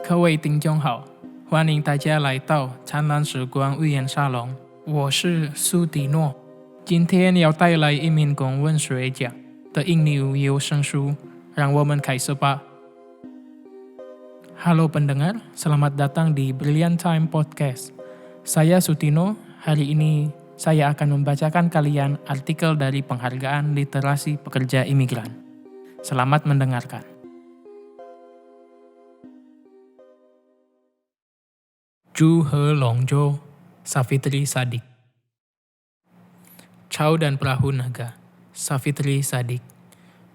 各位听众好，欢迎大家来到灿烂时光寓言沙龙，我是苏迪诺。今天要带来一名公文学家的印尼有声书，让我们开始吧。Halo pendengar, selamat datang di Brilliant Time Podcast. Saya Sutino, hari ini saya akan membacakan kalian artikel dari Penghargaan Literasi Pekerja Imigran. Selamat mendengarkan. Chu He Longjo, Savitri Sadik. Chow dan Perahu Naga, Savitri Sadik.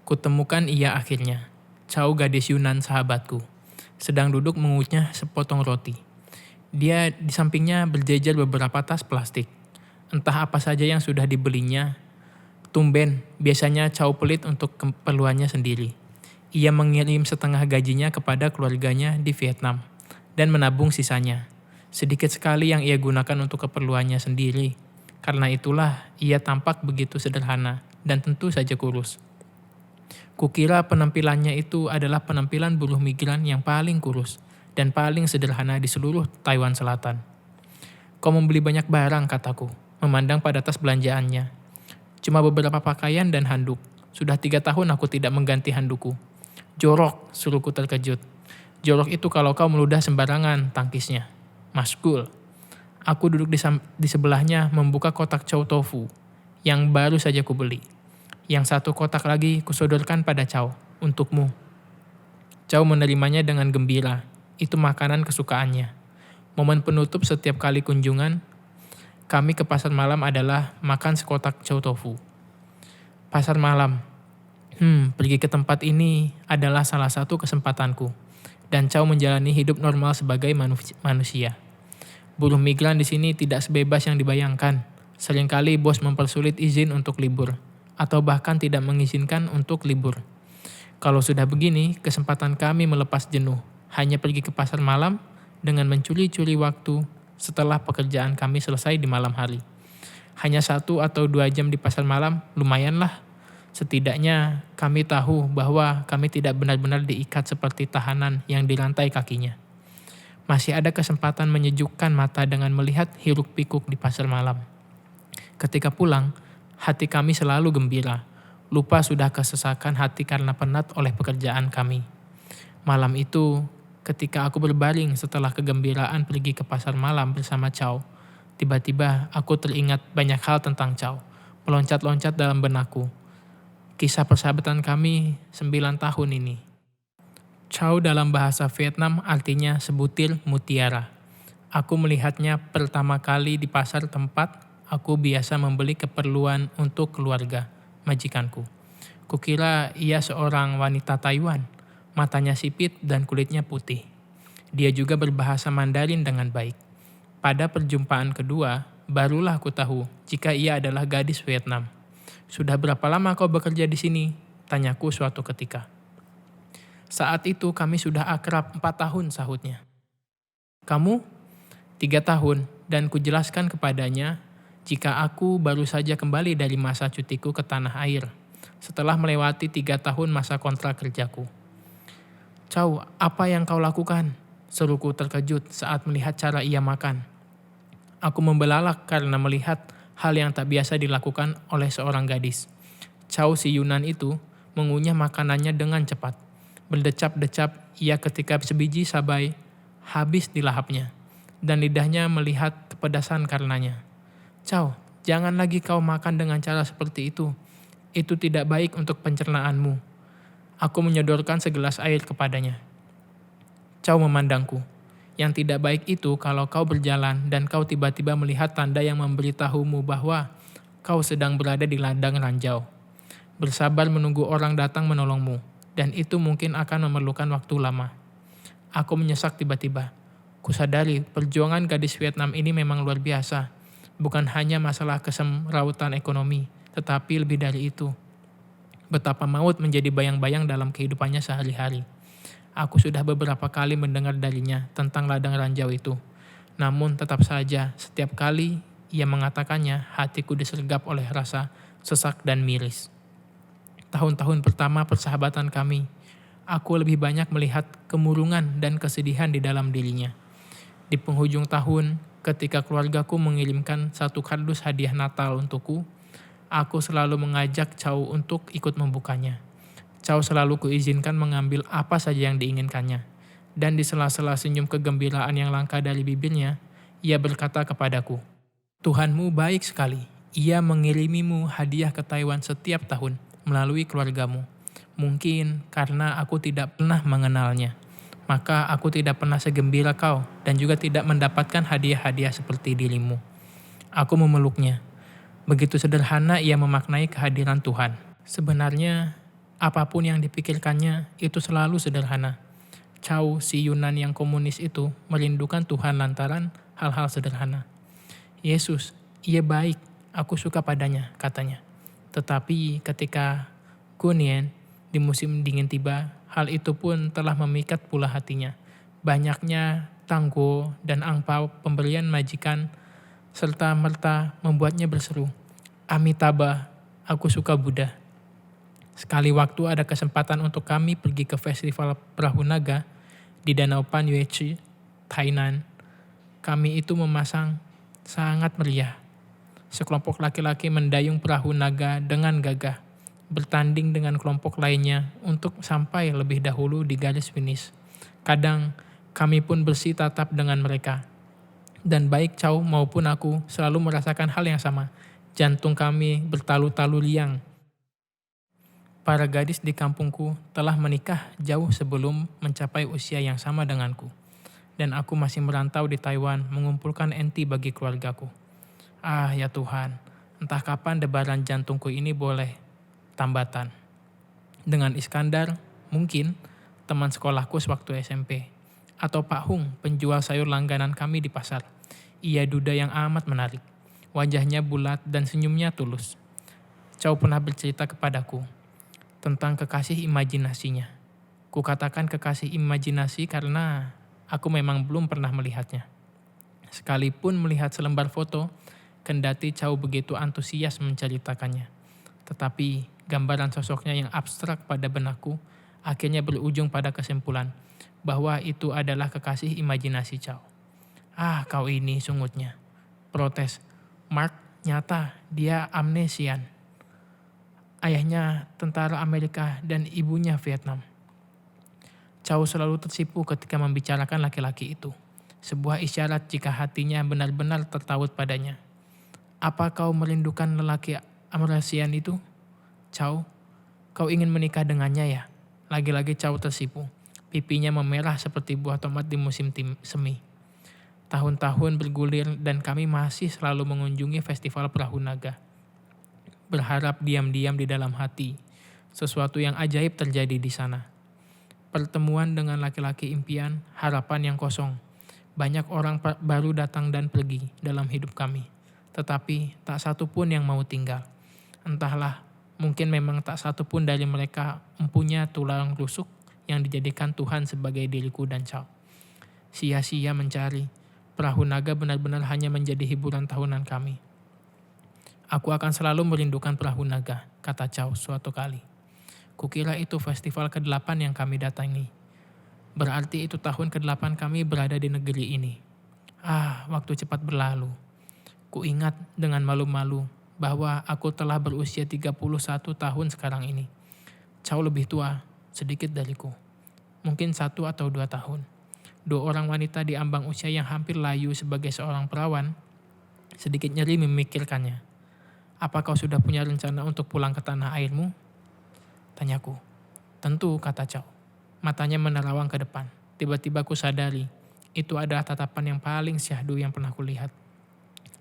Kutemukan ia akhirnya, Chow gadis Yunan sahabatku, sedang duduk mengunyah sepotong roti. Dia di sampingnya berjejer beberapa tas plastik. Entah apa saja yang sudah dibelinya. Tumben, biasanya Chow pelit untuk keperluannya sendiri. Ia mengirim setengah gajinya kepada keluarganya di Vietnam dan menabung sisanya. Sedikit sekali yang ia gunakan untuk keperluannya sendiri. Karena itulah ia tampak begitu sederhana dan tentu saja kurus. Kukira penampilannya itu adalah penampilan buruh migran yang paling kurus dan paling sederhana di seluruh Taiwan Selatan. Kau membeli banyak barang, kataku, memandang pada tas belanjaannya. Cuma beberapa pakaian dan handuk. Sudah 3 tahun aku tidak mengganti handukku. Jorok, suruhku terkejut. Jorok itu kalau kau meludah sembarangan, tangkisnya. Maskul. Aku duduk di sebelahnya membuka kotak chow tofu yang baru saja kubeli. Yang satu kotak lagi kusodorkan pada Chow, untukmu. Chow menerimanya dengan gembira. Itu makanan kesukaannya. Momen penutup setiap kali kunjungan kami ke pasar malam adalah makan sekotak chow tofu. Pasar malam. Pergi ke tempat ini adalah salah satu kesempatanku. Dan Chow menjalani hidup normal sebagai manusia. Buruh migran di sini tidak sebebas yang dibayangkan. Seringkali bos mempersulit izin untuk libur, atau bahkan tidak mengizinkan untuk libur. Kalau sudah begini, kesempatan kami melepas jenuh, hanya pergi ke pasar malam dengan mencuri-curi waktu setelah pekerjaan kami selesai di malam hari. Hanya 1 atau 2 jam di pasar malam, lumayanlah. Setidaknya kami tahu bahwa kami tidak benar-benar diikat seperti tahanan yang dirantai kakinya. Masih ada kesempatan menyejukkan mata dengan melihat hiruk-pikuk di pasar malam. Ketika pulang, hati kami selalu gembira. Lupa sudah kesesakan hati karena penat oleh pekerjaan kami. Malam itu, ketika aku berbaring setelah kegembiraan pergi ke pasar malam bersama Chow, tiba-tiba aku teringat banyak hal tentang Chow, meloncat-loncat dalam benakku. Kisah persahabatan kami 9 tahun ini. Chow dalam bahasa Vietnam artinya sebutir mutiara. Aku melihatnya pertama kali di pasar tempat aku biasa membeli keperluan untuk keluarga, majikanku. Kukira ia seorang wanita Taiwan, matanya sipit dan kulitnya putih. Dia juga berbahasa Mandarin dengan baik. Pada perjumpaan kedua, barulah aku tahu jika ia adalah gadis Vietnam. Sudah berapa lama kau bekerja di sini? Tanyaku suatu ketika. Saat itu kami sudah akrab 4 tahun, sahutnya. Kamu? 3 tahun, dan kujelaskan kepadanya jika aku baru saja kembali dari masa cutiku ke tanah air, setelah melewati 3 tahun masa kontrak kerjaku. Chow, apa yang kau lakukan? Seruku terkejut saat melihat cara ia makan. Aku membelalak karena melihat hal yang tak biasa dilakukan oleh seorang gadis. Chow si Yunan itu mengunyah makanannya dengan cepat. Berdecap-decap ia ketika sebiji sabai habis dilahapnya, dan lidahnya melihat kepedasan karenanya. Chow, jangan lagi kau makan dengan cara seperti itu. Itu tidak baik untuk pencernaanmu. Aku menyodorkan segelas air kepadanya. Chow memandangku. Yang tidak baik itu kalau kau berjalan dan kau tiba-tiba melihat tanda yang memberitahumu bahwa kau sedang berada di ladang ranjau. Bersabar menunggu orang datang menolongmu. Dan itu mungkin akan memerlukan waktu lama. Aku menyesak tiba-tiba. Kusadari perjuangan gadis Vietnam ini memang luar biasa. Bukan hanya masalah kesemrautan ekonomi, tetapi lebih dari itu. Betapa maut menjadi bayang-bayang dalam kehidupannya sehari-hari. Aku sudah beberapa kali mendengar darinya tentang ladang ranjau itu. Namun tetap saja setiap kali ia mengatakannya, hatiku disergap oleh rasa sesak dan miris. Tahun-tahun pertama persahabatan kami, aku lebih banyak melihat kemurungan dan kesedihan di dalam dirinya. Di penghujung tahun, ketika keluargaku mengirimkan satu kardus hadiah Natal untukku, aku selalu mengajak Chow untuk ikut membukanya. Chow selalu kuizinkan mengambil apa saja yang diinginkannya. Dan di sela-sela senyum kegembiraan yang langka dari bibirnya, ia berkata kepadaku, "Tuhanmu baik sekali. Ia mengirimimu hadiah ke Taiwan setiap tahun melalui keluargamu. Mungkin karena aku tidak pernah mengenalnya, maka aku tidak pernah segembira kau dan juga tidak mendapatkan hadiah-hadiah seperti dirimu." Aku memeluknya. Begitu sederhana ia memaknai kehadiran Tuhan. Sebenarnya, apapun yang dipikirkannya itu selalu sederhana. Chow, si Yunan yang komunis itu, merindukan Tuhan lantaran hal-hal sederhana. "Yesus, ia baik, aku suka padanya," katanya. Tetapi ketika Kunien di musim dingin tiba, hal itu pun telah memikat pula hatinya. Banyaknya tanggo dan angpau pemberian majikan serta merta membuatnya berseru, "Amitabha, aku suka Buddha." Sekali waktu ada kesempatan untuk kami pergi ke festival perahu naga di Danau Panyuechi, Tainan. Kami itu memasang sangat meriah. Sekelompok laki-laki mendayung perahu naga dengan gagah, bertanding dengan kelompok lainnya untuk sampai lebih dahulu di garis finish. Kadang kami pun bersitatap dengan mereka. Dan baik Chow maupun aku selalu merasakan hal yang sama. Jantung kami bertalu-talu riang. Para gadis di kampungku telah menikah jauh sebelum mencapai usia yang sama denganku. Dan aku masih merantau di Taiwan mengumpulkan enti bagi keluargaku. Ah ya Tuhan, entah kapan debaran jantungku ini boleh tambatan. Dengan Iskandar, mungkin teman sekolahku sewaktu SMP. Atau Pak Hung, penjual sayur langganan kami di pasar. Ia duda yang amat menarik. Wajahnya bulat dan senyumnya tulus. Chow pernah bercerita kepadaku tentang kekasih imajinasinya. Kukatakan kekasih imajinasi karena aku memang belum pernah melihatnya. Sekalipun melihat selembar foto, kendati Chow begitu antusias menceritakannya. Tetapi gambaran sosoknya yang abstrak pada benakku akhirnya berujung pada kesimpulan bahwa itu adalah kekasih imajinasi Chow. "Ah, kau ini," sungutnya. Protes. "Mark, nyata dia amnesian. Ayahnya tentara Amerika dan ibunya Vietnam." Chow selalu tersipu ketika membicarakan laki-laki itu. Sebuah isyarat jika hatinya benar-benar tertaut padanya. "Apa kau merindukan lelaki amnesian itu? Chow, kau ingin menikah dengannya ya?" Lagi-lagi Chow tersipu. Pipinya memerah seperti buah tomat di musim semi. Tahun-tahun bergulir dan kami masih selalu mengunjungi festival perahu naga. Berharap diam-diam di dalam hati, sesuatu yang ajaib terjadi di sana. Pertemuan dengan laki-laki impian, harapan yang kosong. Banyak orang baru datang dan pergi dalam hidup kami. Tetapi tak satu pun yang mau tinggal. Entahlah, mungkin memang tak satu pun dari mereka mempunyai tulang rusuk yang dijadikan Tuhan sebagai diriku dan Chow. Sia-sia mencari. Perahu naga benar-benar hanya menjadi hiburan tahunan kami. "Aku akan selalu merindukan perahu naga," kata Chow suatu kali. "Kukira itu festival ke-8 yang kami datangi. Berarti itu tahun ke-8 kami berada di negeri ini. Ah, waktu cepat berlalu. Kuingat dengan malu-malu bahwa aku telah berusia 31 tahun sekarang ini. Chow lebih tua, sedikit dariku. Mungkin 1 atau 2 tahun. 2 orang wanita di ambang usia yang hampir layu sebagai seorang perawan. Sedikit nyeri memikirkannya. Apa kau sudah punya rencana untuk pulang ke tanah airmu?" Tanyaku. "Tentu," kata Chow. Matanya menerawang ke depan. Tiba-tiba ku sadari, itu adalah tatapan yang paling syahdu yang pernah kulihat.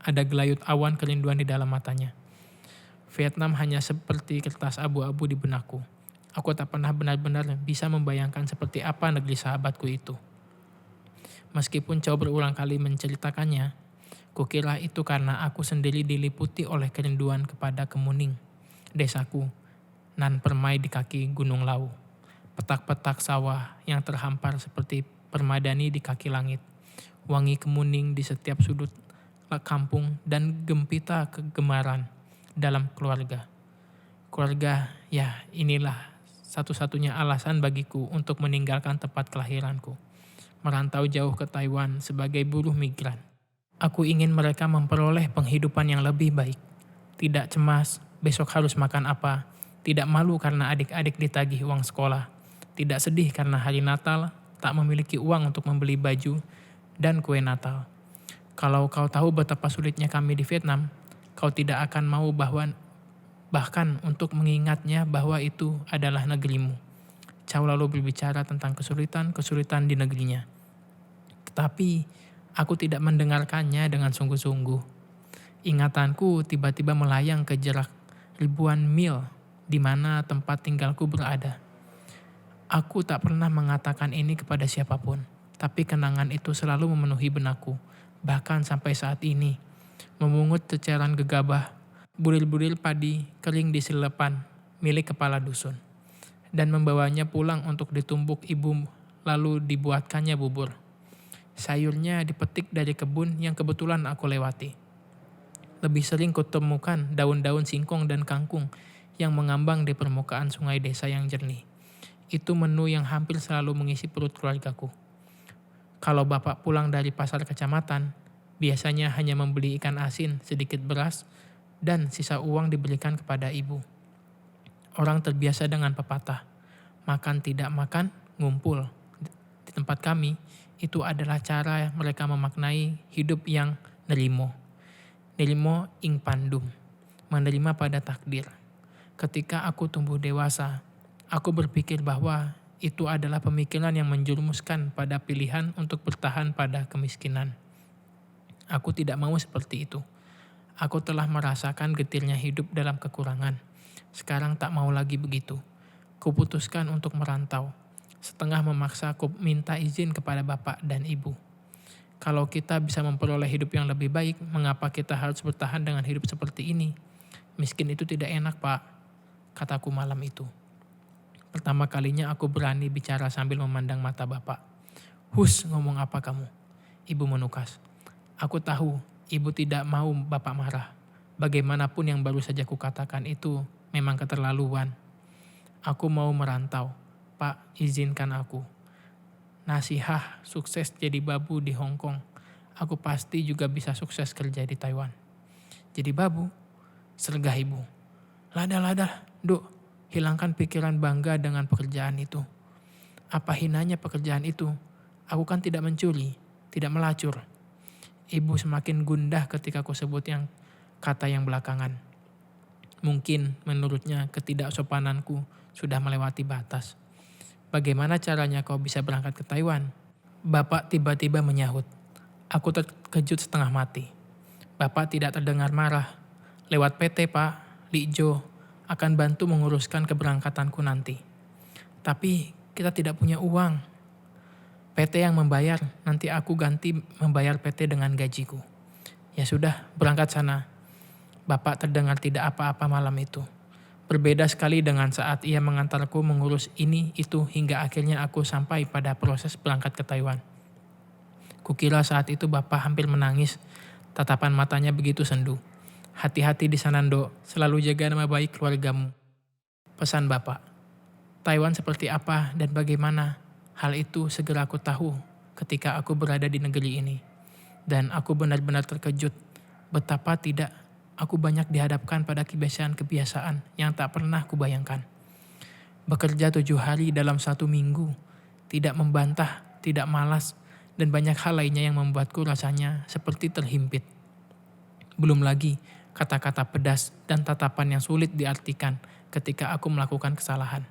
Ada gelayut awan kerinduan di dalam matanya. Vietnam hanya seperti kertas abu-abu di benakku. Aku tak pernah benar-benar bisa membayangkan seperti apa negeri sahabatku itu. Meskipun Chow berulang kali menceritakannya, kukira itu karena aku sendiri diliputi oleh kerinduan kepada Kemuning, desaku, nan permai di kaki Gunung Lau. Petak-petak sawah yang terhampar seperti permadani di kaki langit. Wangi kemuning di setiap sudut kampung dan gempita kegemaran dalam keluarga. Keluarga, ya inilah satu-satunya alasan bagiku untuk meninggalkan tempat kelahiranku, merantau jauh ke Taiwan sebagai buruh migran. Aku ingin mereka memperoleh penghidupan yang lebih baik, tidak cemas besok harus makan apa, tidak malu karena adik-adik ditagih uang sekolah, tidak sedih karena hari Natal tak memiliki uang untuk membeli baju dan kue Natal. Kalau kau tahu betapa sulitnya kami di Vietnam, kau tidak akan mau bahkan untuk mengingatnya bahwa itu adalah negerimu. Chow lalu berbicara tentang kesulitan-kesulitan di negerinya. Tetapi aku tidak mendengarkannya dengan sungguh-sungguh. Ingatanku tiba-tiba melayang ke jarak ribuan mil di mana tempat tinggalku berada. Aku tak pernah mengatakan ini kepada siapapun, tapi kenangan itu selalu memenuhi benakku, bahkan sampai saat ini. Memungut ceceran gegabah, bulir-bulir padi kering di selepan milik kepala dusun, dan membawanya pulang untuk ditumbuk ibu lalu dibuatkannya bubur. Sayurnya dipetik dari kebun yang kebetulan aku lewati. Lebih sering kutemukan daun-daun singkong dan kangkung yang mengambang di permukaan sungai desa yang jernih. Itu menu yang hampir selalu mengisi perut keluargaku. Kalau bapak pulang dari pasar kecamatan, biasanya hanya membeli ikan asin, sedikit beras, dan sisa uang diberikan kepada ibu. Orang terbiasa dengan pepatah, makan tidak makan, ngumpul. Di tempat kami, itu adalah cara mereka memaknai hidup yang nerimo. Nerimo ing pandum, menerima pada takdir. Ketika aku tumbuh dewasa, aku berpikir bahwa itu adalah pemikiran yang menjerumuskan pada pilihan untuk bertahan pada kemiskinan. Aku tidak mau seperti itu. Aku telah merasakan getirnya hidup dalam kekurangan. Sekarang tak mau lagi begitu. Kuputuskan untuk merantau. Setengah memaksa aku minta izin kepada bapak dan ibu. Kalau kita bisa memperoleh hidup yang lebih baik, mengapa kita harus bertahan dengan hidup seperti ini? Miskin itu tidak enak, Pak, kataku malam itu. Pertama kalinya aku berani bicara sambil memandang mata bapak. Hus, ngomong apa kamu? Ibu menukas. Aku tahu, ibu tidak mau bapak marah. Bagaimanapun yang baru saja kukatakan itu memang keterlaluan. Aku mau merantau. Pak, izinkan aku. Nasihah sukses jadi babu di Hong Kong. Aku pasti juga bisa sukses kerja di Taiwan. Jadi babu? Sergah ibu. Lada, Duk, hilangkan pikiran bangga dengan pekerjaan itu. Apa hinanya pekerjaan itu? Aku kan tidak mencuri, tidak melacur. Ibu semakin gundah ketika aku sebut kata yang belakangan. Mungkin menurutnya ketidaksopananku sudah melewati batas. Bagaimana caranya kau bisa berangkat ke Taiwan? Bapak tiba-tiba menyahut. Aku terkejut setengah mati. Bapak tidak terdengar marah. Lewat PT, Pak, Li Jo akan bantu menguruskan keberangkatanku nanti. Tapi kita tidak punya uang. PT yang membayar, nanti aku ganti membayar PT dengan gajiku. Ya sudah, berangkat sana. Bapak terdengar tidak apa-apa malam itu. Berbeda sekali dengan saat ia mengantarku mengurus ini itu hingga akhirnya aku sampai pada proses berangkat ke Taiwan. Kukira saat itu bapak hampir menangis. Tatapan matanya begitu sendu. Hati-hati di sana, Ndok. Selalu jaga nama baik keluargamu. Pesan bapak. Taiwan seperti apa dan bagaimana? Hal itu segera aku tahu ketika aku berada di negeri ini. Dan aku benar-benar terkejut betapa tidak aku banyak dihadapkan pada kebiasaan-kebiasaan yang tak pernah kubayangkan. Bekerja 7 hari dalam 1 minggu, tidak membantah, tidak malas, dan banyak hal lainnya yang membuatku rasanya seperti terhimpit. Belum lagi kata-kata pedas dan tatapan yang sulit diartikan ketika aku melakukan kesalahan.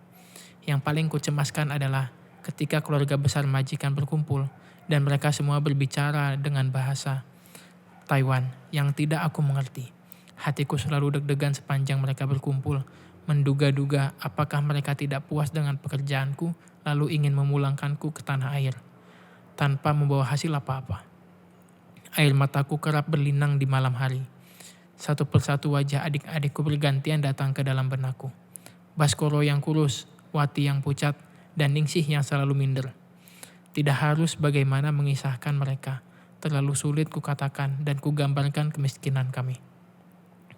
Yang paling kucemaskan adalah ketika keluarga besar majikan berkumpul dan mereka semua berbicara dengan bahasa Taiwan yang tidak aku mengerti. Hatiku selalu deg-degan sepanjang mereka berkumpul, menduga-duga apakah mereka tidak puas dengan pekerjaanku lalu ingin memulangkanku ke tanah air, tanpa membawa hasil apa-apa. Air mataku kerap berlinang di malam hari. Satu persatu wajah adik-adikku bergantian datang ke dalam benakku. Baskoro yang kurus, Wati yang pucat, dan Ningsih yang selalu minder. Tidak harus bagaimana mengisahkan mereka, terlalu sulit kukatakan dan kugambarkan kemiskinan kami.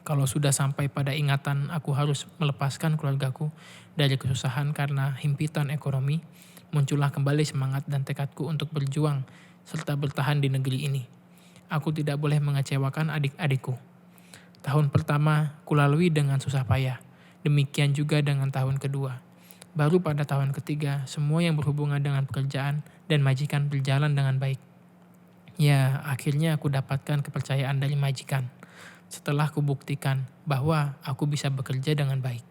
Kalau sudah sampai pada ingatan aku harus melepaskan keluargaku dari kesusahan karena himpitan ekonomi, muncullah kembali semangat dan tekadku untuk berjuang serta bertahan di negeri ini. Aku tidak boleh mengecewakan adik-adikku. Tahun pertama kulalui dengan susah payah, demikian juga dengan tahun kedua. Baru pada tahun ketiga, semua yang berhubungan dengan pekerjaan dan majikan berjalan dengan baik. Ya, akhirnya aku dapatkan kepercayaan dari majikan. Setelah kubuktikan bahwa aku bisa bekerja dengan baik.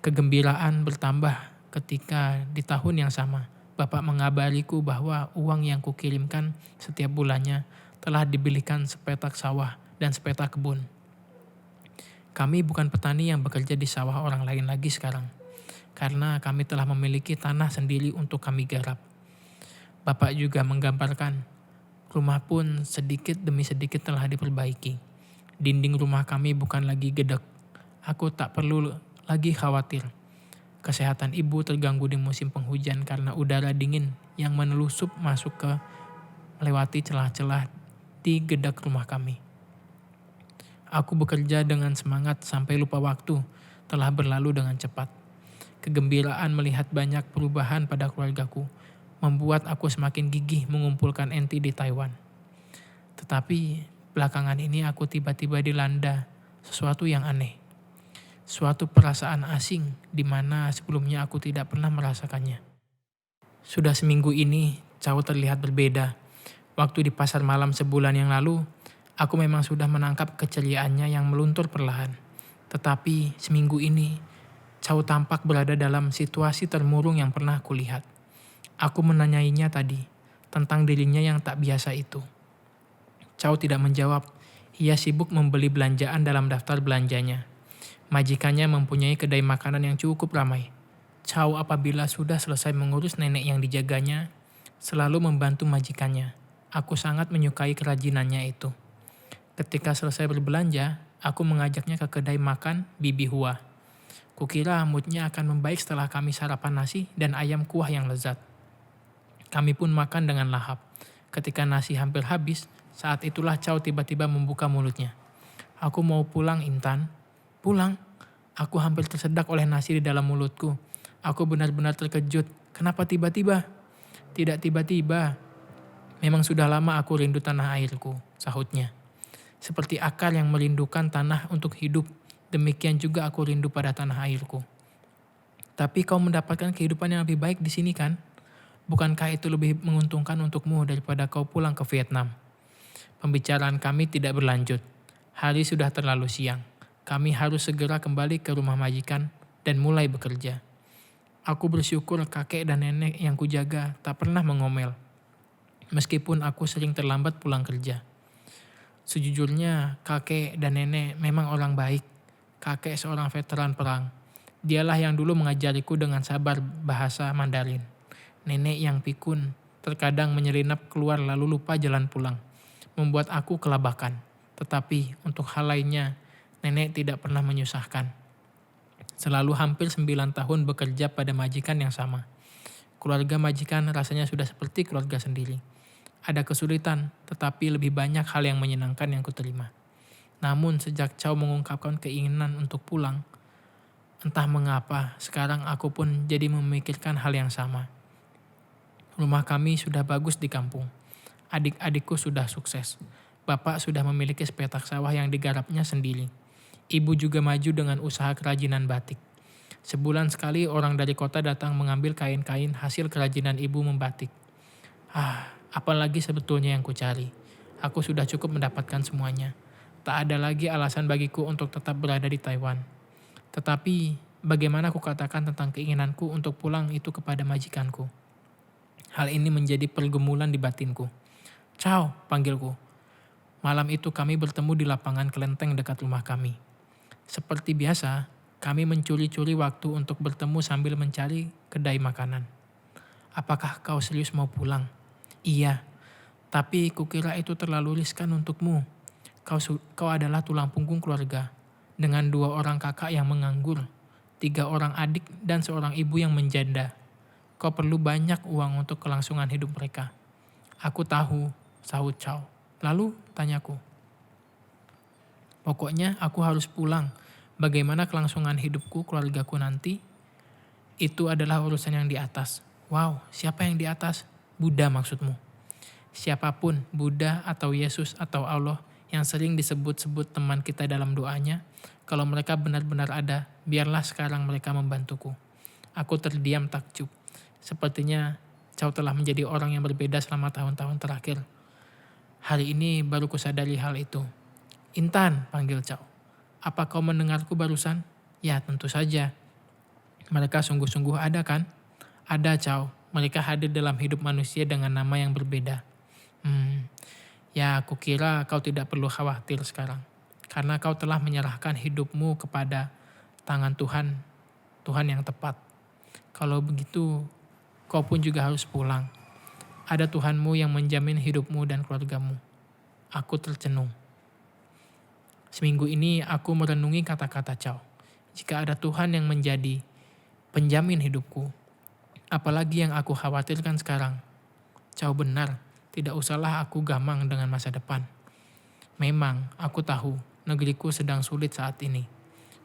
Kegembiraan bertambah ketika di tahun yang sama, Bapak mengabariku bahwa uang yang kukirimkan setiap bulannya telah dibelikan sepetak sawah dan sepetak kebun. Kami bukan petani yang bekerja di sawah orang lain lagi sekarang, karena kami telah memiliki tanah sendiri untuk kami garap. Bapak juga menggambarkan, rumah pun sedikit demi sedikit telah diperbaiki. Dinding rumah kami bukan lagi gedek. Aku tak perlu lagi khawatir. Kesehatan ibu terganggu di musim penghujan karena udara dingin yang menelusup masuk ke melewati celah-celah di gedek rumah kami. Aku bekerja dengan semangat sampai lupa waktu telah berlalu dengan cepat. Kegembiraan melihat banyak perubahan pada keluargaku membuat aku semakin gigih mengumpulkan enti di Taiwan. Tetapi belakangan ini aku tiba-tiba dilanda sesuatu yang aneh. Suatu perasaan asing di mana sebelumnya aku tidak pernah merasakannya. Sudah seminggu ini, Chow terlihat berbeda. Waktu di pasar malam sebulan yang lalu, aku memang sudah menangkap keceriaannya yang meluntur perlahan. Tetapi seminggu ini, Chow tampak berada dalam situasi termurung yang pernah kulihat. Aku menanyainya tadi tentang dirinya yang tak biasa itu. Chow tidak menjawab. Ia sibuk membeli belanjaan dalam daftar belanjanya. Majikannya mempunyai kedai makanan yang cukup ramai. Chow apabila sudah selesai mengurus nenek yang dijaganya, selalu membantu majikannya. Aku sangat menyukai kerajinannya itu. Ketika selesai berbelanja, aku mengajaknya ke kedai makan Bibi Hua. Kukira moodnya akan membaik setelah kami sarapan nasi dan ayam kuah yang lezat. Kami pun makan dengan lahap. Ketika nasi hampir habis, saat itulah Chow tiba-tiba membuka mulutnya. Aku mau pulang, Intan. Pulang? Aku hampir tersedak oleh nasi di dalam mulutku. Aku benar-benar terkejut. Kenapa tiba-tiba? Tidak tiba-tiba. Memang sudah lama aku rindu tanah airku, sahutnya. Seperti akar yang merindukan tanah untuk hidup, demikian juga aku rindu pada tanah airku. Tapi kau mendapatkan kehidupan yang lebih baik di sini kan? Bukankah itu lebih menguntungkan untukmu daripada kau pulang ke Vietnam? Pembicaraan kami tidak berlanjut. Hari sudah terlalu siang. Kami harus segera kembali ke rumah majikan dan mulai bekerja. Aku bersyukur kakek dan nenek yang kujaga tak pernah mengomel. Meskipun aku sering terlambat pulang kerja. Sejujurnya, kakek dan nenek memang orang baik. Kakek seorang veteran perang. Dialah yang dulu mengajariku dengan sabar bahasa Mandarin. Nenek yang pikun, terkadang menyelinap keluar lalu lupa jalan pulang. Membuat aku kelabakan. Tetapi untuk hal lainnya, nenek tidak pernah menyusahkan. Selalu hampir 9 tahun bekerja pada majikan yang sama. Keluarga majikan rasanya sudah seperti keluarga sendiri. Ada kesulitan, tetapi lebih banyak hal yang menyenangkan yang kuterima. Namun sejak Chow mengungkapkan keinginan untuk pulang, entah mengapa sekarang aku pun jadi memikirkan hal yang sama. Rumah kami sudah bagus di kampung. Adik-adikku sudah sukses. Bapak sudah memiliki sepetak sawah yang digarapnya sendiri. Ibu juga maju dengan usaha kerajinan batik. Sebulan sekali orang dari kota datang mengambil kain-kain hasil kerajinan ibu membatik. Apalagi sebetulnya yang kucari. Aku sudah cukup mendapatkan semuanya. Tak ada lagi alasan bagiku untuk tetap berada di Taiwan. Tetapi, bagaimana aku katakan tentang keinginanku untuk pulang itu kepada majikanku? Hal ini menjadi pergumulan di batinku. Chow, panggilku. Malam itu kami bertemu di lapangan kelenteng dekat rumah kami. Seperti biasa, kami mencuri-curi waktu untuk bertemu sambil mencari kedai makanan. Apakah kau serius mau pulang? Iya, tapi kukira itu terlalu riskan untukmu. Kau adalah tulang punggung keluarga, dengan 2 orang kakak yang menganggur, 3 orang adik dan seorang ibu yang menjanda. Kau perlu banyak uang untuk kelangsungan hidup mereka. Aku tahu, sahut Chow. Lalu, tanyaku. Pokoknya aku harus pulang. Bagaimana kelangsungan hidupku, keluargaku nanti, itu adalah urusan yang di atas. Wow, siapa yang di atas? Buddha maksudmu. Siapapun, Buddha atau Yesus atau Allah yang sering disebut-sebut teman kita dalam doanya, kalau mereka benar-benar ada, biarlah sekarang mereka membantuku. Aku terdiam takjub. Sepertinya Chow telah menjadi orang yang berbeda selama tahun-tahun terakhir. Hari ini baru kusadari hal itu. Intan, panggil Chow. Apa kau mendengarku barusan? Ya, tentu saja. Mereka sungguh-sungguh ada kan? Ada, Chow. Mereka hadir dalam hidup manusia dengan nama yang berbeda. Ya aku kira kau tidak perlu khawatir sekarang. Karena kau telah menyerahkan hidupmu kepada tangan Tuhan, Tuhan yang tepat. Kalau begitu, kau pun juga harus pulang. Ada Tuhanmu yang menjamin hidupmu dan keluargamu. Aku tercenung. Seminggu ini aku merenungi kata-kata Chow. Jika ada Tuhan yang menjadi penjamin hidupku, apalagi yang aku khawatirkan sekarang. Chow benar. Tidak usahlah aku gamang dengan masa depan. Memang, aku tahu negeriku sedang sulit saat ini.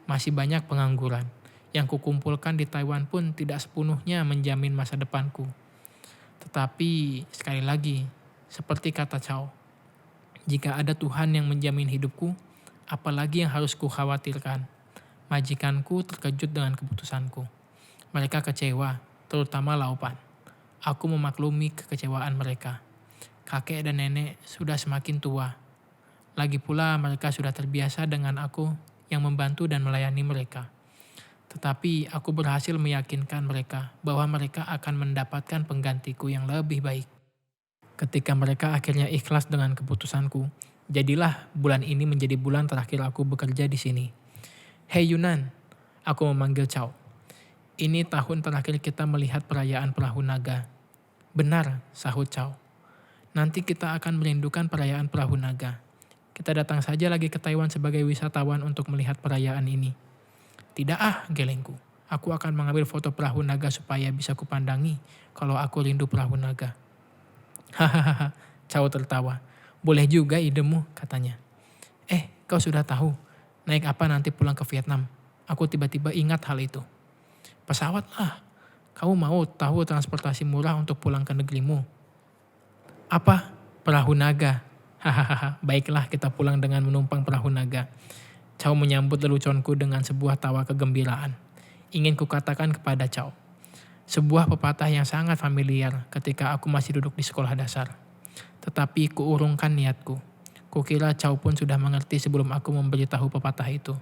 Masih banyak pengangguran. Yang kukumpulkan di Taiwan pun tidak sepenuhnya menjamin masa depanku. Tetapi, sekali lagi, seperti kata Chow, jika ada Tuhan yang menjamin hidupku, apalagi yang harus kukhawatirkan. Majikanku terkejut dengan keputusanku. Mereka kecewa, terutama Laupan. Aku memaklumi kekecewaan mereka. Kakek dan nenek sudah semakin tua. Lagi pula mereka sudah terbiasa dengan aku yang membantu dan melayani mereka. Tetapi aku berhasil meyakinkan mereka bahwa mereka akan mendapatkan penggantiku yang lebih baik. Ketika mereka akhirnya ikhlas dengan keputusanku, jadilah bulan ini menjadi bulan terakhir aku bekerja di sini. Hei Yunan, aku memanggil Chow. Ini tahun terakhir kita melihat perayaan perahu naga. Benar, sahut Chow. Nanti kita akan merindukan perayaan perahu naga. Kita datang saja lagi ke Taiwan sebagai wisatawan untuk melihat perayaan ini. Tidak gelengku. Aku akan mengambil foto perahu naga supaya bisa kupandangi kalau aku rindu perahu naga. Hahaha, Chow tertawa. Boleh juga idemu, katanya. Kau sudah tahu, naik apa nanti pulang ke Vietnam? Aku tiba-tiba ingat hal itu. Pesawat lah. Kamu mau tahu transportasi murah untuk pulang ke negerimu? Apa? Perahu naga. Hahaha, baiklah kita pulang dengan menumpang perahu naga. Chow menyambut leluconku dengan sebuah tawa kegembiraan. Ingin kukatakan kepada Chow. Sebuah pepatah yang sangat familiar ketika aku masih duduk di sekolah dasar. Tetapi kuurungkan niatku. Kukira Chow pun sudah mengerti sebelum aku memberitahu pepatah itu.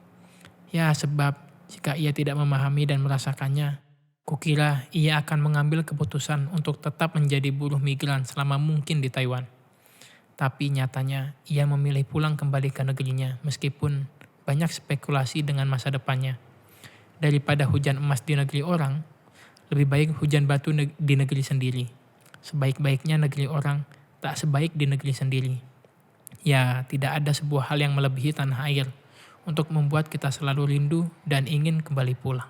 Ya sebab jika ia tidak memahami dan merasakannya, kukira ia akan mengambil keputusan untuk tetap menjadi buruh migran selama mungkin di Taiwan. Tapi nyatanya ia memilih pulang kembali ke negerinya meskipun banyak spekulasi dengan masa depannya. Daripada hujan emas di negeri orang, lebih baik hujan batu di negeri sendiri. Sebaik-baiknya negeri orang, tak sebaik di negeri sendiri. Ya, tidak ada sebuah hal yang melebihi tanah air untuk membuat kita selalu rindu dan ingin kembali pulang.